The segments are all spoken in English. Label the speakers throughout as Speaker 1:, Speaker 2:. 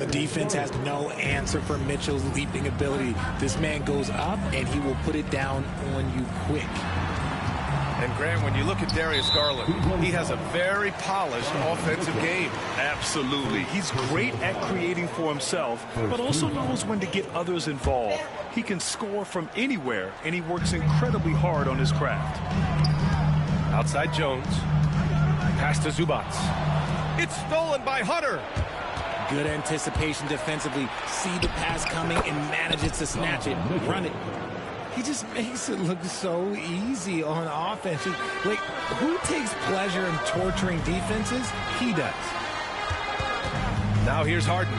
Speaker 1: The defense has no answer for Mitchell's leaping ability. This man goes up, and he will put it down on you quick.
Speaker 2: And Grant, when you look at Darius Garland, he has a very polished offensive game.
Speaker 3: Absolutely. He's great at creating for himself, but also knows when to get others involved. He can score from anywhere, and he works incredibly hard on his craft.
Speaker 2: Outside Jones. Pass to Zubac. It's stolen by Hunter.
Speaker 1: Good anticipation defensively. See the pass coming and manages to snatch it. Run it. He just makes it look so easy on offense. Like, who takes pleasure in torturing defenses? He does.
Speaker 2: Now here's Harden.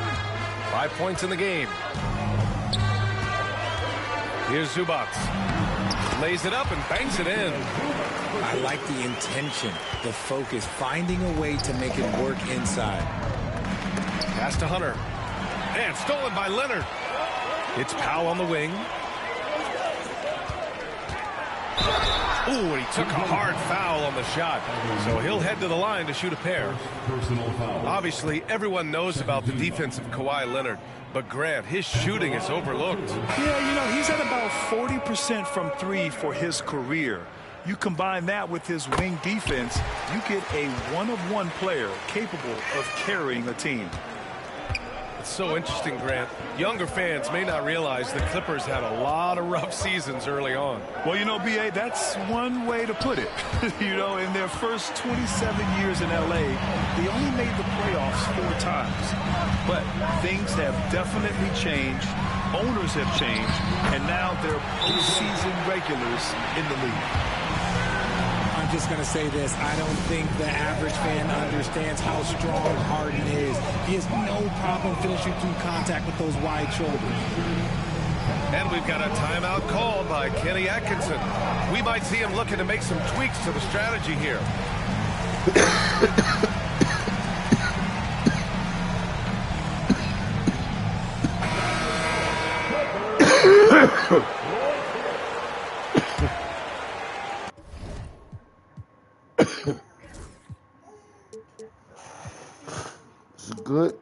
Speaker 2: 5 points in the game. Here's Zubac. Lays it up and banks it in.
Speaker 1: I like the intention, the focus, finding a way to make it work inside.
Speaker 2: Pass to Hunter. And stolen by Leonard. It's Powell on the wing. Ooh, and he took a hard foul on the shot. So he'll head to the line to shoot a pair. Obviously, everyone knows about the defense of Kawhi Leonard. But Grant, his shooting is overlooked.
Speaker 3: Yeah, you know, he's at about 40% from three for his career. You combine that with his wing defense, you get a one-of-one player capable of carrying a team.
Speaker 2: It's so interesting, Grant. Younger fans may not realize the Clippers had a lot of rough seasons early on.
Speaker 3: Well, you know, B.A., that's one way to put it. You know, in their first 27 years in L.A., they only made the playoffs 4 times. But things have definitely changed. Owners have changed. And now they're postseason regulars in the league.
Speaker 1: I'm just going to say this. I don't think the average fan understands how strong Harden is. He has no problem finishing through contact with those wide shoulders.
Speaker 2: And we've got a timeout called by Kenny Atkinson. We might see him looking to make some tweaks to the strategy here.
Speaker 4: Good.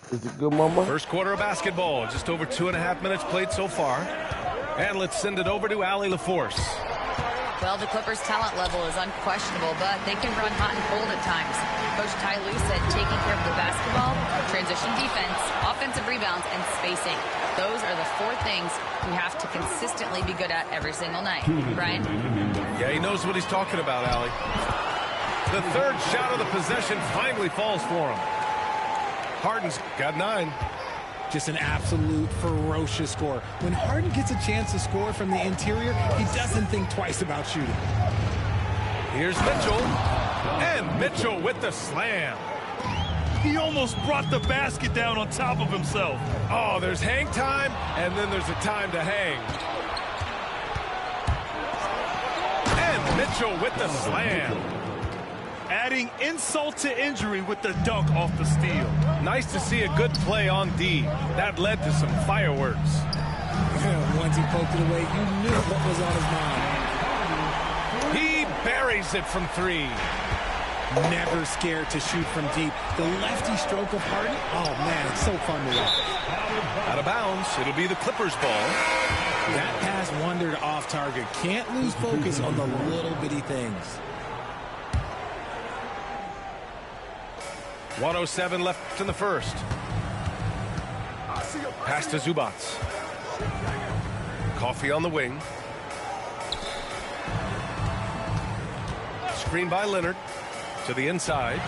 Speaker 4: Is it good, Mama?
Speaker 2: First quarter of basketball. Just over 2.5 minutes played so far. And let's send it over to Allie LaForce.
Speaker 5: Well, the Clippers' talent level is unquestionable, but they can run hot and cold at times. Coach Ty Lue said taking care of the basketball, transition defense, offensive rebounds, and spacing. Those are the 4 things you have to consistently be good at every single night. Brian?
Speaker 2: Yeah, he knows what he's talking about, Allie. The third shot of the possession finally falls for him. Harden's got 9.
Speaker 1: Just an absolute ferocious score. When Harden gets a chance to score from the interior, he doesn't think twice about shooting.
Speaker 2: Here's Mitchell. And Mitchell with the slam.
Speaker 3: He almost brought the basket down on top of himself.
Speaker 2: Oh, there's hang time, and then there's a time to hang. And Mitchell with the slam.
Speaker 3: Adding insult to injury with the dunk off the steal.
Speaker 2: Nice to see a good play on D. That led to some fireworks.
Speaker 1: Once he poked it away, you knew what was on his mind.
Speaker 2: He buries it from 3.
Speaker 1: Never scared to shoot from deep. The lefty stroke of Harden, oh man, it's so fun to watch.
Speaker 2: Out of bounds, it'll be the Clippers ball.
Speaker 1: That pass wandered off target. Can't lose focus on the little bitty things.
Speaker 2: 1:07 left in the first. Pass to Zubac. Coffee on the wing. Screen by Leonard to the inside.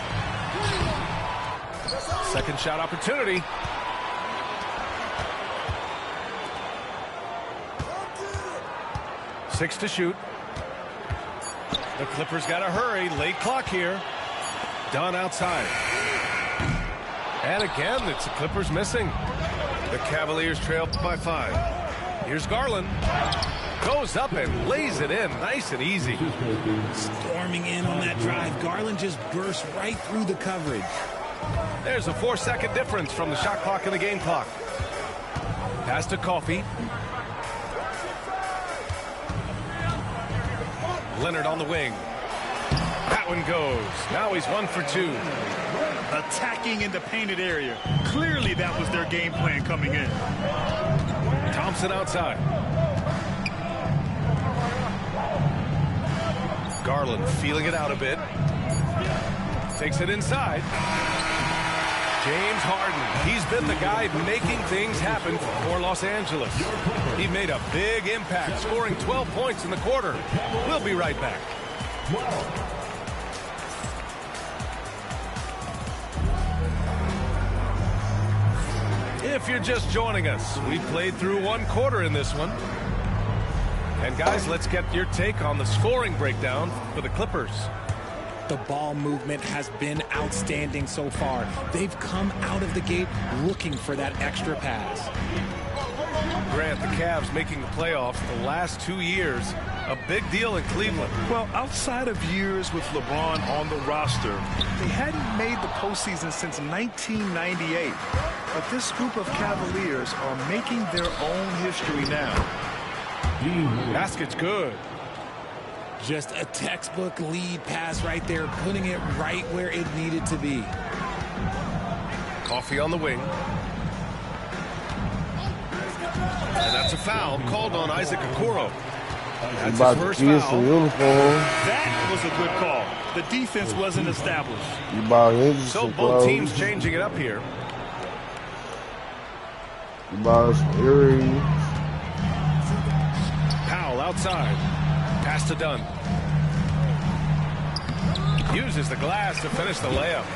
Speaker 2: Second shot opportunity. Six to shoot. The Clippers got to hurry. Late clock here. Dunn outside. And again, it's the Clippers missing. The Cavaliers trail by 5. Here's Garland. Goes up and lays it in. Nice and easy.
Speaker 1: Storming in on that drive. Garland just burst right through the coverage.
Speaker 2: There's a 4-second difference from the shot clock and the game clock. Pass to Coffee. Leonard on the wing. That one goes. Now he's 1 for 2.
Speaker 3: attacking in the painted area. Clearly that was their game plan coming in.
Speaker 2: Thompson outside. Garland feeling it out a bit. Takes it inside. James Harden. He's been the guy making things happen for Los Angeles. He made a big impact, scoring 12 points in the quarter. We'll be right back. If you're just joining us, we played through one quarter in this one. And guys, let's get your take on the scoring breakdown for the Clippers.
Speaker 1: The ball movement has been outstanding so far. They've come out of the gate looking for that extra pass.
Speaker 2: Grant, the Cavs making the playoffs the last 2 years. A big deal in Cleveland.
Speaker 3: Well, outside of years with LeBron on the roster, they hadn't made the postseason since 1998. But this group of Cavaliers are making their own history now.
Speaker 2: Basket's good.
Speaker 1: Just a textbook lead pass right there, putting it right where it needed to be.
Speaker 2: Coffee on the wing. And that's a foul called on Isaac Okoro. That's his first foul.
Speaker 3: That was a good call. The defense wasn't established.
Speaker 2: So both teams changing it up here. Powell outside. Pass to Dunn. Uses the glass to finish the layup.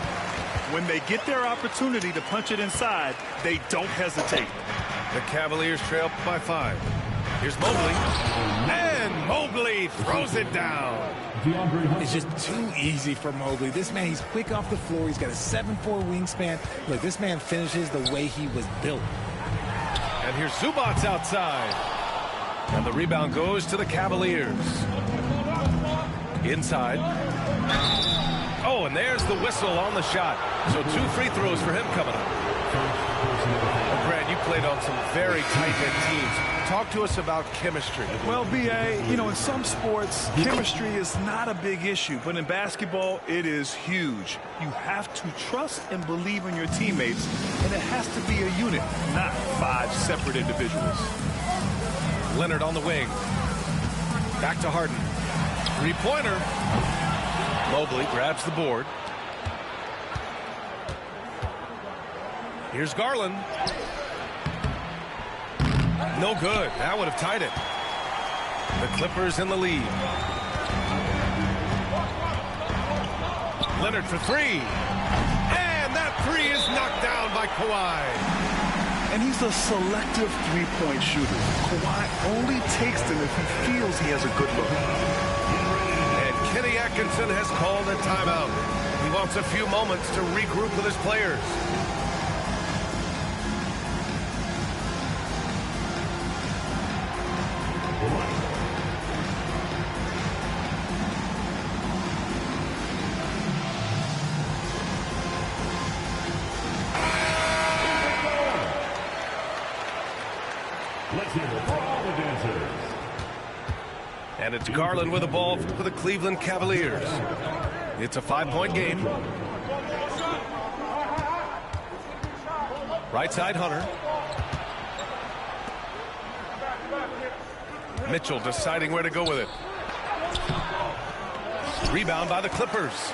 Speaker 3: When they get their opportunity to punch it inside, they don't hesitate.
Speaker 2: The Cavaliers trail by 5. Here's Mobley. And Mobley throws it down.
Speaker 1: It's just too easy for Mobley. This man, he's quick off the floor. He's got a 7'4" wingspan. Look, this man finishes the way he was built.
Speaker 2: And here's Zubac's outside. And the rebound goes to the Cavaliers. Inside. Oh, and there's the whistle on the shot. So 2 free throws for him coming up. Grant, you played on some very tight-knit teams. Talk to us about chemistry.
Speaker 3: Well, B.A., you know, in some sports, chemistry is not a big issue. But in basketball, it is huge. You have to trust and believe in your teammates, and it has to be a unit, not 5 separate individuals.
Speaker 2: Leonard on the wing. Back to Harden. 3-pointer. Mobley grabs the board. Here's Garland. No good. That would have tied it. The Clippers in the lead. Leonard for 3. And that 3 is knocked down by Kawhi.
Speaker 3: And he's a selective three-point shooter. Kawhi only takes them if he feels he has a good look.
Speaker 2: And Kenny Atkinson has called a timeout. He wants a few moments to regroup with his players. And it's Garland with the ball for the Cleveland Cavaliers. It's a 5-point game. Right side, Hunter. Mitchell deciding where to go with it. Rebound by the Clippers.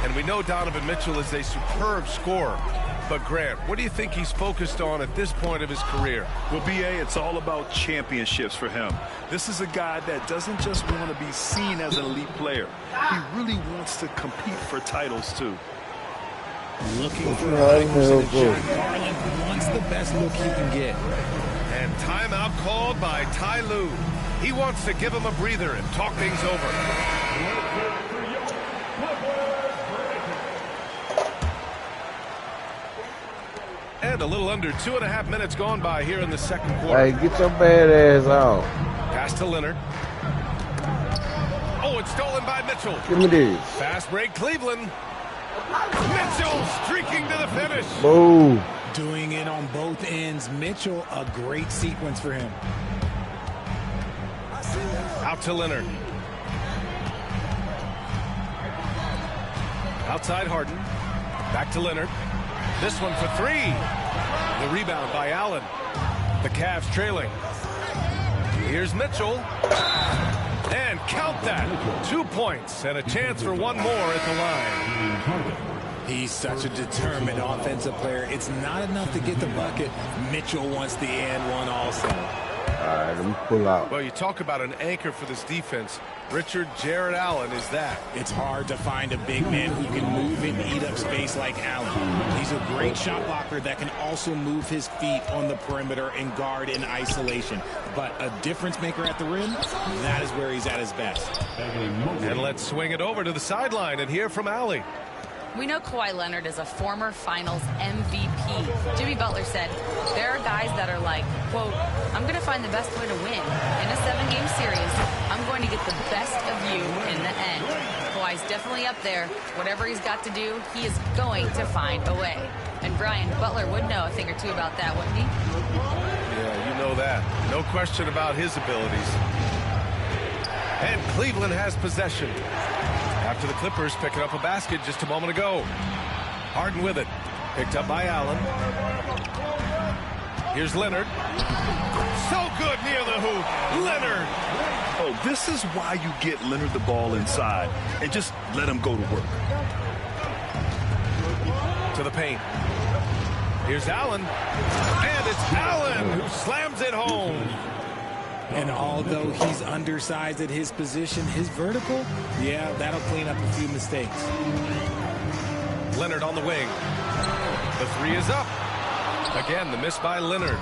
Speaker 2: And we know Donovan Mitchell is a superb scorer. But Grant, what do you think he's focused on at this point of his career?
Speaker 3: Well, B.A., it's all about championships for him. This is a guy that doesn't just want to be seen as an elite player. He really wants to compete for titles, too.
Speaker 1: Looking for a high percentage shot. Garland wants the best look he can get.
Speaker 2: And timeout called by Ty Lue. He wants to give him a breather and talk things over. And a little under 2.5 minutes gone by here in the second quarter.
Speaker 4: Hey, get your bad ass out.
Speaker 2: Pass to Leonard. Oh, it's stolen by Mitchell.
Speaker 4: Give me this.
Speaker 2: Fast break, Cleveland. Mitchell streaking to the finish.
Speaker 4: Boom.
Speaker 1: Doing it on both ends. Mitchell, a great sequence for him.
Speaker 2: Out to Leonard. Outside Harden. Back to Leonard. This one for three. The rebound by Allen. The Cavs trailing. Here's Mitchell. And count that. 2 points and a chance for one more at the line.
Speaker 1: He's such a determined offensive player. It's not enough to get the bucket. Mitchell wants the and one also.
Speaker 4: All right, let me pull out.
Speaker 2: Well, you talk about an anchor for this defense. Richard Jarrett Allen is that.
Speaker 1: It's hard to find a big man who can move and eat up space like Allen. He's a great shot blocker that can also move his feet on the perimeter and guard in isolation. But a difference maker at the rim, that is where he's at his best.
Speaker 2: And let's swing it over to the sideline and hear from Allie.
Speaker 5: We know Kawhi Leonard is a former Finals MVP. Jimmy Butler said, there are guys that are like, quote, I'm going to find the best way to win. In a 7-game series, I'm going to get the best of you in the end. Kawhi's definitely up there. Whatever he's got to do, he is going to find a way. And Brian, Butler would know a thing or two about that, wouldn't he?
Speaker 2: Yeah, you know that. No question about his abilities. And Cleveland has possession. After the Clippers picking up a basket just a moment ago. Harden with it. Picked up by Allen. Here's Leonard. So good near the hoop. Leonard.
Speaker 3: Oh, this is why you get Leonard the ball inside and just let him go to work.
Speaker 2: To the paint. Here's Allen. And it's Allen who slams it home.
Speaker 1: And although he's undersized at his position, his vertical, yeah, that'll clean up a few mistakes.
Speaker 2: Leonard on the wing. The three is up. Again, the miss by Leonard.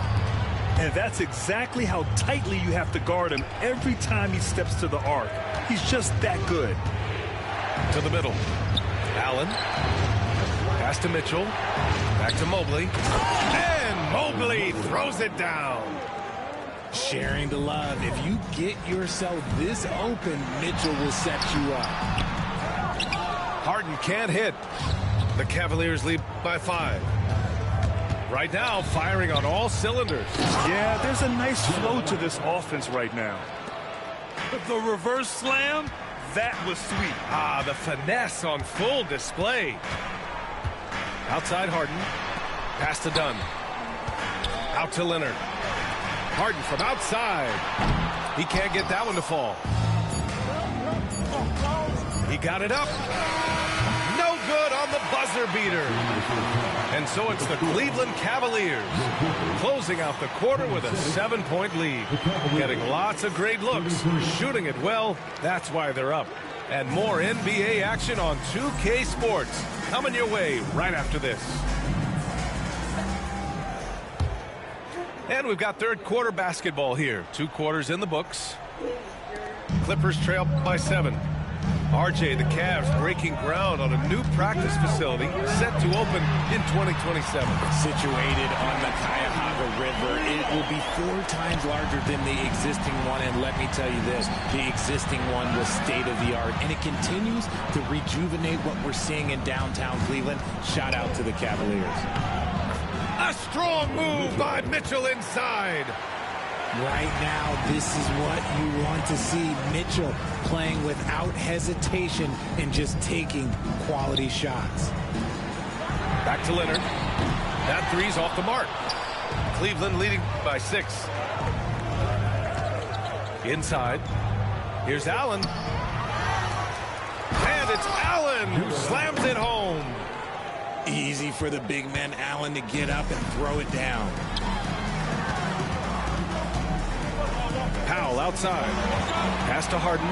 Speaker 3: And that's exactly how tightly you have to guard him every time he steps to the arc. He's just that good.
Speaker 2: To the middle. Allen. Pass to Mitchell. Back to Mobley. And Mobley throws it down.
Speaker 1: Sharing the love. If you get yourself this open, Mitchell will set you up.
Speaker 2: Harden can't hit. The Cavaliers lead by 5. Right now, firing on all cylinders.
Speaker 3: Yeah, there's a nice flow to this offense right now. The reverse slam, that was sweet.
Speaker 2: Ah, the finesse on full display. Outside Harden. Pass to Dunn. Out to Leonard. Harden from outside. He can't get that one to fall. He got it up. No good on the buzzer beater. And so it's the Cleveland Cavaliers closing out the quarter with a 7-point lead. Getting lots of great looks, shooting it well. That's why they're up. And more NBA action on 2K Sports coming your way right after this. And we've got third quarter basketball here. 2 quarters in the books. Clippers trail by 7. RJ, the Cavs breaking ground on a new practice facility set to open in 2027.
Speaker 1: Situated on the Cuyahoga River, it will be 4 times larger than the existing one. And let me tell you this, the existing one was state-of-the-art. And it continues to rejuvenate what we're seeing in downtown Cleveland. Shout out to the Cavaliers.
Speaker 2: A strong move by Mitchell inside.
Speaker 1: Right now, this is what you want to see. Mitchell playing without hesitation and just taking quality shots.
Speaker 2: Back to Leonard. That three's off the mark. Cleveland leading by 6. Inside. Here's Allen. And it's Allen who slams it home.
Speaker 1: Easy for the big man Allen to get up and throw it down.
Speaker 2: Powell outside. Pass to Harden.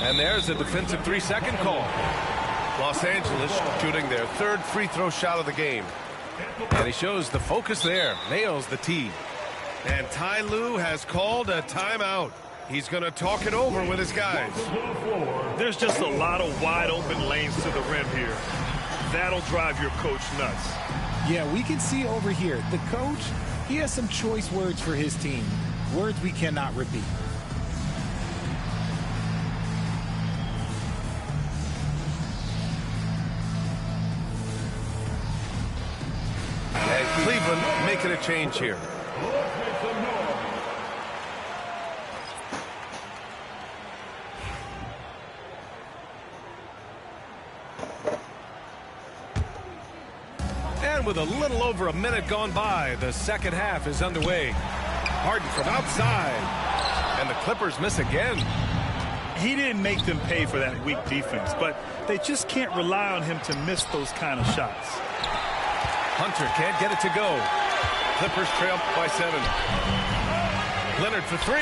Speaker 2: And there's a defensive 3-second call. Los Angeles shooting their 3rd free throw shot of the game. And he shows the focus there. Nails the tee. And Ty Lue has called a timeout. He's going to talk it over with his guys.
Speaker 3: There's just a lot of wide open lanes to the rim here. That'll drive your coach nuts.
Speaker 1: Yeah, we can see over here. The coach, he has some choice words for his team. Words we cannot repeat.
Speaker 2: And Cleveland making a change here. And with a little over a minute gone by, the second half is underway. Harden from outside. And the Clippers miss again.
Speaker 3: He didn't make them pay for that weak defense, but they just can't rely on him to miss those kind of shots.
Speaker 2: Hunter can't get it to go. Clippers trail by 7. Leonard for 3.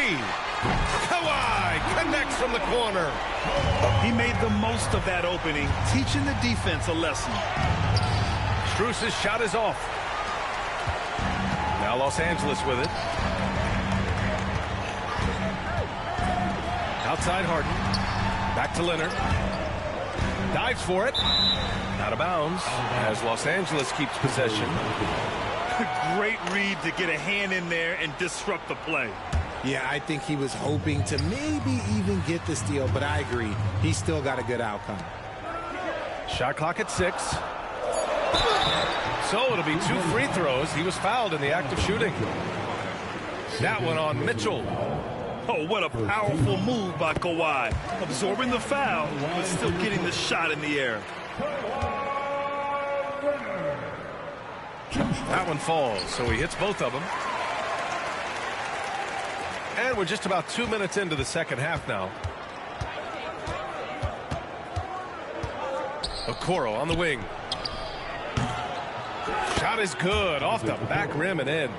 Speaker 2: Kawhi connects from the corner.
Speaker 3: He made the most of that opening, teaching the defense a lesson.
Speaker 2: Strus's shot is off. Now Los Angeles with it. Outside Harden. Back to Leonard. Dives for it. Out of bounds as Los Angeles keeps possession.
Speaker 3: Great read to get a hand in there and disrupt the play.
Speaker 1: Yeah, I think he was hoping to maybe even get the steal, but I agree. He still got a good outcome.
Speaker 2: Shot clock at 6. So it'll be 2 free throws. He was fouled in the act of shooting. That one on Mitchell.
Speaker 3: Oh, what a powerful move by Kawhi. Absorbing the foul, but still getting the shot in the air.
Speaker 2: That one falls, so he hits both of them. And we're just about 2 minutes into the second half now. Okoro on the wing. Shot is good, off the back rim and in.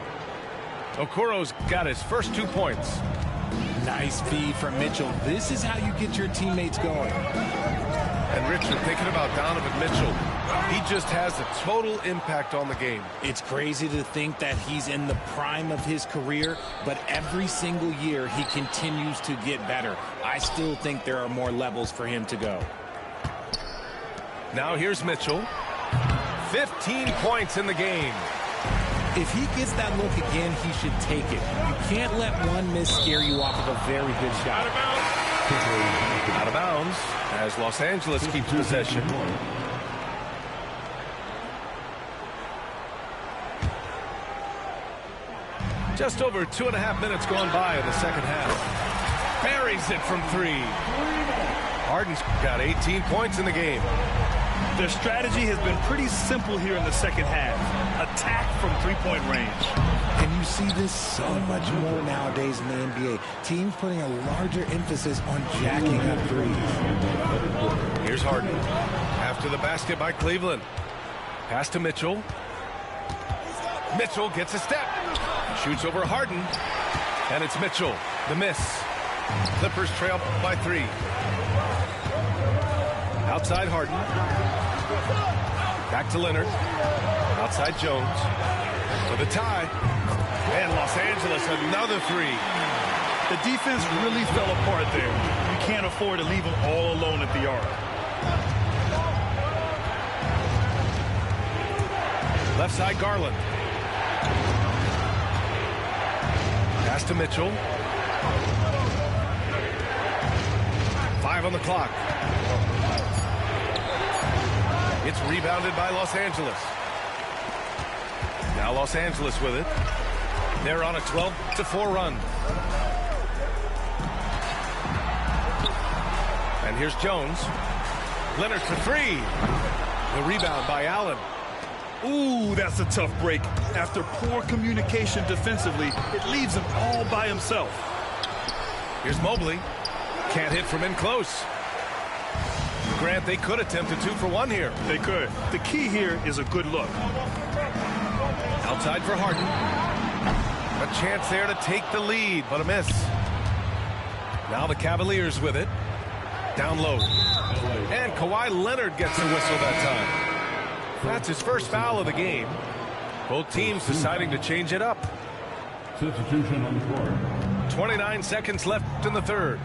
Speaker 2: Okoro's got his first 2 points.
Speaker 1: Nice feed from Mitchell. This is how you get your teammates going.
Speaker 2: And Richard, thinking about Donovan Mitchell, he just has a total impact on the game.
Speaker 1: It's crazy to think that he's in the prime of his career, but every single year he continues to get better. I still think there are more levels for him to go.
Speaker 2: Now here's Mitchell. 15 points in the game.
Speaker 1: If he gets that look again, he should take it. You can't let one miss scare you off of a very good shot.
Speaker 2: Out of bounds as Los Angeles keeps possession. Just over 2.5 minutes gone by in the second half. Buries it from 3. Harden's got 18 points in the game.
Speaker 3: Their strategy has been pretty simple here in the second half. Attack from three-point range.
Speaker 1: And you see this so much more nowadays in the NBA. Teams putting a larger emphasis on jacking up threes.
Speaker 2: Here's Harden. After the basket by Cleveland. Pass to Mitchell. Mitchell gets a step. Shoots over Harden. And it's Mitchell. The miss. Clippers trail by 3. Outside Harden. Back to Leonard. Outside Jones. For the tie. And Los Angeles another 3.
Speaker 3: The defense really fell apart there. You can't afford to leave them all alone at the arc.
Speaker 2: Left side Garland. Pass to Mitchell. 5 on the clock. It's rebounded by Los Angeles. Now Los Angeles with it. They're on a 12-4 run. And here's Jones. Leonard for 3. The rebound by Allen.
Speaker 3: Ooh, that's a tough break. After poor communication defensively, it leaves him all by himself.
Speaker 2: Here's Mobley. Can't hit from in close. Grant, they could attempt a 2 for 1 here.
Speaker 3: They could. The key here is a good look.
Speaker 2: Outside for Harden. A chance there to take the lead, but a miss. Now the Cavaliers with it. Down low. And Kawhi Leonard gets the whistle that time. That's his first foul of the game. Both teams deciding to change it up.
Speaker 6: Substitution on the court.
Speaker 2: 29 seconds left in the third.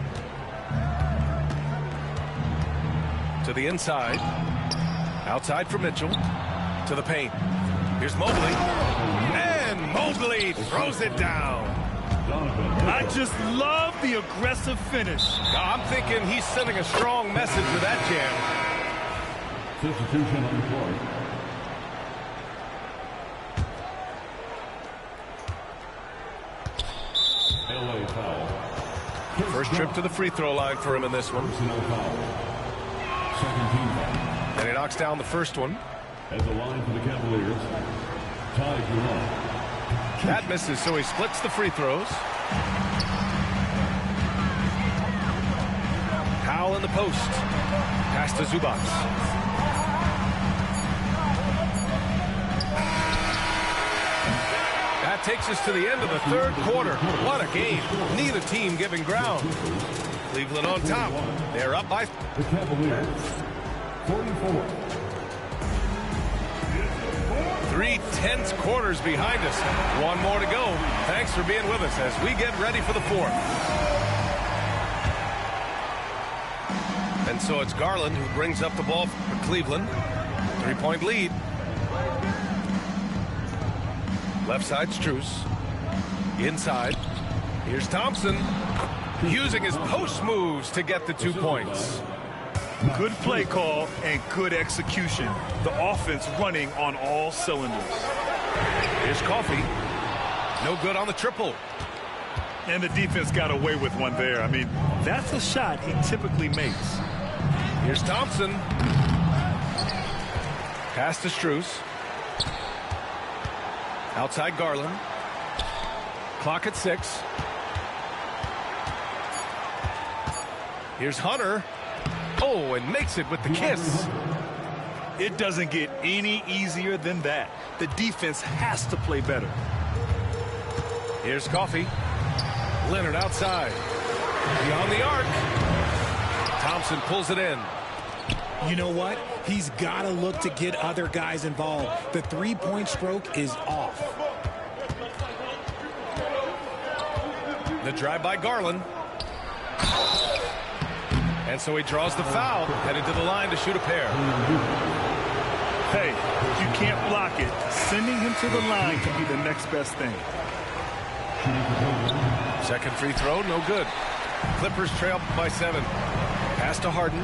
Speaker 2: To the inside. Outside for Mitchell. To the paint. Here's Mobley. And Mobley throws it down.
Speaker 3: I just love the aggressive finish.
Speaker 2: I'm thinking he's sending a strong message with that jam.
Speaker 6: Substitution on the court. LA foul.
Speaker 2: First trip to the free throw line for him in this one.
Speaker 6: Personal foul. Second team foul.
Speaker 2: And he knocks down the first one.
Speaker 6: At the line for the Cavaliers, Ty Jerome.
Speaker 2: That misses, so he splits the free throws. Powell in the post. Pass to Zubac. That takes us to the end of the third quarter. What a game. Neither team giving ground. Cleveland on top. They're up by...
Speaker 6: The Cavaliers, 44.
Speaker 2: 3 tense quarters behind us. One more to go. Thanks for being with us as we get ready for the fourth. And so it's Garland who brings up the ball for Cleveland. 3-point lead. Left side, Strus. Inside. Here's Thompson. Using his post moves to get the 2 points.
Speaker 3: Good play call and good execution. The offense running on all cylinders.
Speaker 2: Here's Coffey. No good on the triple.
Speaker 3: And the defense got away with one there. I mean, that's a shot he typically makes.
Speaker 2: Here's Thompson. Pass to Strus. Outside Garland. Clock at 6. Here's Hunter. Oh, and makes it with the kiss.
Speaker 3: It doesn't get any easier than that. The defense has to play better.
Speaker 2: Here's Coffey. Leonard outside. Beyond the arc. Thompson pulls it in.
Speaker 1: You know what? He's got to look to get other guys involved. The three-point stroke is off.
Speaker 2: The drive by Garland. And so he draws the foul, headed to the line to shoot a pair.
Speaker 3: Hey, if you can't block it, sending him to the line can be the next best thing.
Speaker 2: Second free throw, no good. Clippers trail by 7. Pass to Harden.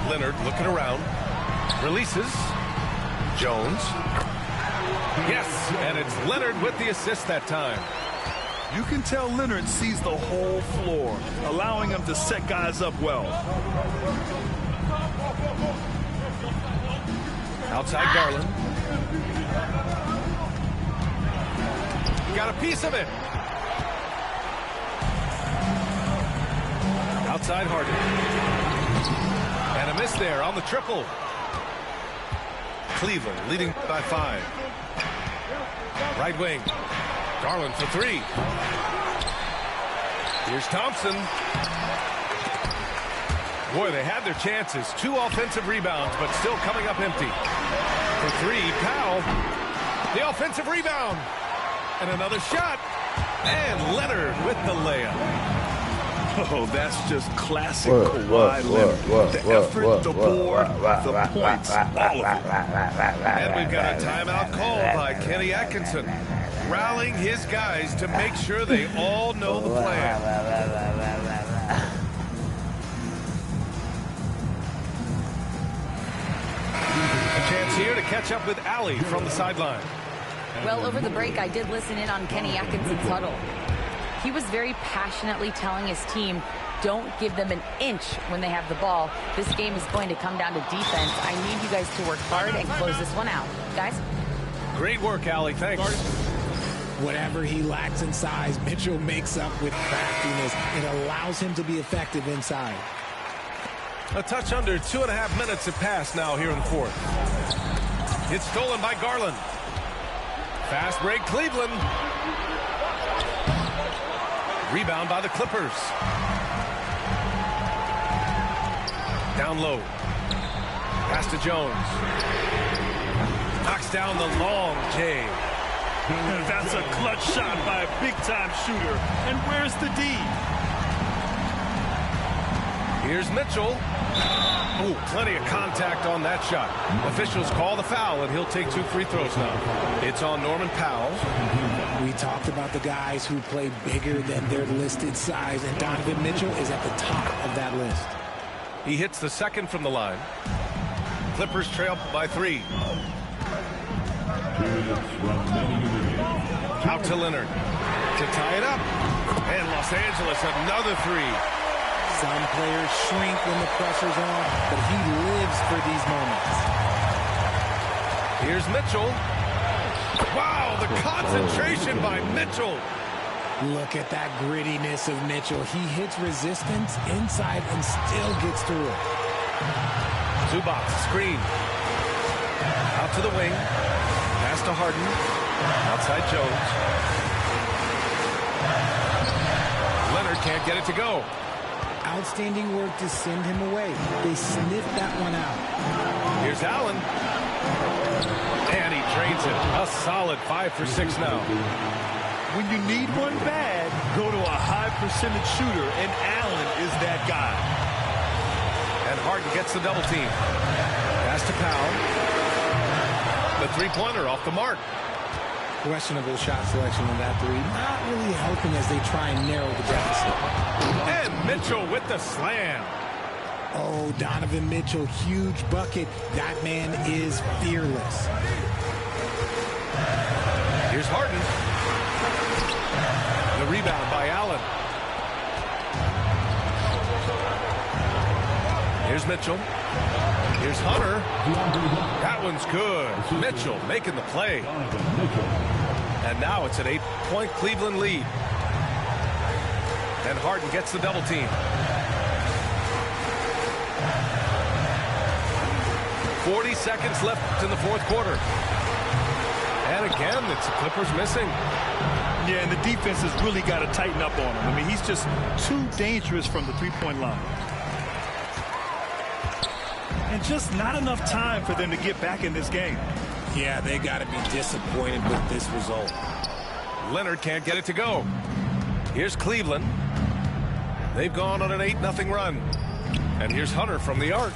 Speaker 2: Leonard looking around. Releases. Jones. Yes, and it's Leonard with the assist that time.
Speaker 3: You can tell Leonard sees the whole floor, allowing him to set guys up well.
Speaker 2: Outside Garland. Got a piece of it. Outside Harden. And a miss there on the triple. Cleveland leading by 5. Right wing. Garland for 3. Here's Thompson. Boy, they had their chances. 2 offensive rebounds, but still coming up empty. For 3, Powell. The offensive rebound. And another shot. And Leonard with the layup.
Speaker 3: Oh, that's just classic Kawhi Leonard. The effort, the board, the points, all of it.
Speaker 2: And we've got a timeout called by Kenny Atkinson, rallying his guys to make sure they all know the plan. A chance here to catch up with Allie from the sideline.
Speaker 5: Well, over the break, I did listen in on Kenny Atkinson's huddle. He was very passionately telling his team, don't give them an inch when they have the ball. This game is going to come down to defense. I need you guys to work hard and close this one out. Guys?
Speaker 2: Great work, Allie. Thanks.
Speaker 1: Whatever he lacks in size, Mitchell makes up with craftiness. It allows him to be effective inside.
Speaker 2: A touch under 2.5 minutes have passed now here in the fourth. It's stolen by Garland. Fast break, Cleveland. Rebound by the Clippers. Down low. Pass to Jones. Knocks down the long J.
Speaker 3: That's a clutch shot by a big-time shooter. And where's the D?
Speaker 2: Here's Mitchell. Ooh, plenty of contact on that shot. Officials call the foul, and he'll take 2 free throws now. It's on Norman Powell.
Speaker 1: We talked about the guys who play bigger than their listed size, and Donovan Mitchell is at the top of that list.
Speaker 2: He hits the second from the line. Clippers trail by 3. Out to Leonard to tie it up. And Los Angeles another 3.
Speaker 1: Some players shrink when the pressure's on, but he lives for these moments.
Speaker 2: Here's Mitchell. Wow, the concentration by Mitchell.
Speaker 1: Look at that grittiness of Mitchell. He hits resistance inside and still gets through it.
Speaker 2: Zubac, screen. Out to the wing. Pass to Harden. Outside Jones. Leonard can't get it to go.
Speaker 1: Outstanding work to send him away. They sniffed that one out.
Speaker 2: Here's Allen. And he drains it. A solid 5 for 6 now.
Speaker 3: When you need one bad, go to a high percentage shooter, and Allen is that guy.
Speaker 2: And Harden gets the double team. Pass to Powell. The three-pointer off the mark.
Speaker 1: Questionable shot selection on that three. Not really helping as they try and narrow the deficit.
Speaker 2: And Mitchell with the slam.
Speaker 1: Oh, Donovan Mitchell, huge bucket. That man is fearless.
Speaker 2: Here's Harden. The rebound by Allen. Here's Mitchell. Here's Hunter. That one's good. Mitchell making the play. And now it's an 8-point Cleveland lead. And Harden gets the double team. 40 seconds left in the fourth quarter. And again, it's the Clippers missing.
Speaker 3: Yeah, and the defense has really got to tighten up on him. I mean, he's just too dangerous from the three-point line. And just not enough time for them to get back in this game.
Speaker 1: Yeah, they got to be disappointed with this result.
Speaker 2: Leonard can't get it to go. Here's Cleveland. They've gone on an 8-0 run. And here's Hunter from the arc.